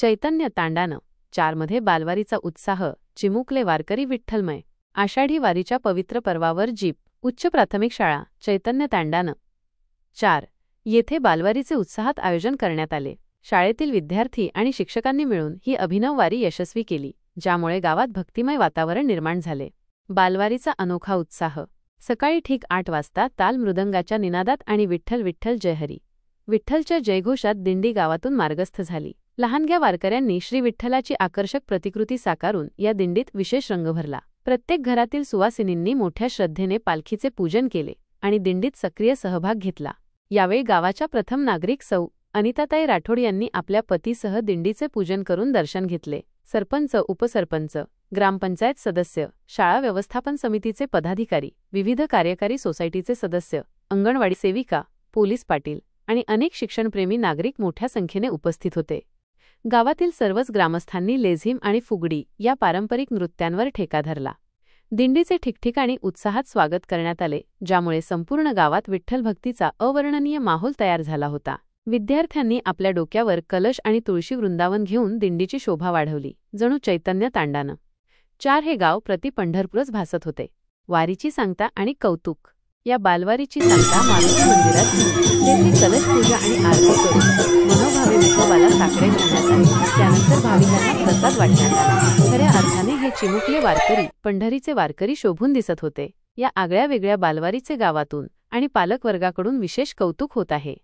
चैतन्य तांडानं 4 मध्ये बालवारीचा उत्साह, चिमुकले वारकरी विठ्ठलमय। आषाढी वारीच्या पवित्र पर्वावर जीप, उच्च प्राथमिक शाळा चैतन्य तांडानं 4 येथे बालवारीचे उत्साहात आयोजन करण्यात आले। शाळेतील विद्यार्थी आणि शिक्षकांनी मिळून ही अभिनव वारी यशस्वी केली, ज्यामुळे गावात भक्तिमय वातावरण निर्माण झाले। बालवारीचा अनोखा उत्साह। सकाळी ठीक 8 वाजता ताल मृदंगाच्या निनादात आणि विठ्ठल विठ्ठल जय हरी विठ्ठलच्या जयघोषात दिंडी गावातून मार्गस्थ झाली। लहानग्या वारकऱ्यांनी श्री विठ्ठलाची आकर्षक प्रतिकृती साकारून या दिंडीत विशेष रंग भरला। प्रत्येक घरातील सुवासिनींनी मोठ्या श्रद्धेने पालखीचे पूजन केले आणि दिंडीत सक्रिय सहभाग घेतला। यावेळी गावाच्या प्रथम नागरिक सौ अनिताताई राठोड यांनी आपल्या पतीसह दिंडीचे पूजन करून दर्शन घेतले। सरपंच, उपसरपंच, ग्रामपंचायत सदस्य, शाळा व्यवस्थापन समितीचे पदाधिकारी, विविध कार्यकारी सोसायटीचे सदस्य, अंगणवाडी सेविका, पोलीस पाटील आणि अनेक शिक्षणप्रेमी नागरिक मोठ्या संख्येने उपस्थित होते। गावातील सर्वच ग्रामस्थांनी लेझीम आणि फुगडी या पारंपरिक नृत्यांवर ठेका धरला। दिंडीचे ठिकठिकाणी उत्साहात स्वागत करण्यात आले, ज्यामुळे संपूर्ण गावात विठ्ठल भक्तीचा अवर्णनीय माहोल तयार झाला होता। विद्यार्थ्यांनी आपल्या डोक्यावर कलश आणि तुळशी वृंदावन घेऊन दिंडीची शोभा वाढवली, जणू चैतन्य तांडानं 4 हे गाव प्रति पंढरपूरच भासत होते। वारीची सांगता आणि कौतुक। या बालवारीची सांगता मारुती मंदिरात झाली। तेथे कलश पूजा आणि आरती करून मनोभावे विठोबाला साकडे घालण्यात आले। त्यानंतर भाविकांना प्रसाद वाटण्यात आला। खऱ्या अर्थाने हे चिमुकले वारकरी पंढरीचे वारकरी शोभून दिसत होते। या आगळ्या वेगळ्या बालवारीचे गावातून आणि पालकवर्गाकडून विशेष कौतुक होत आहे।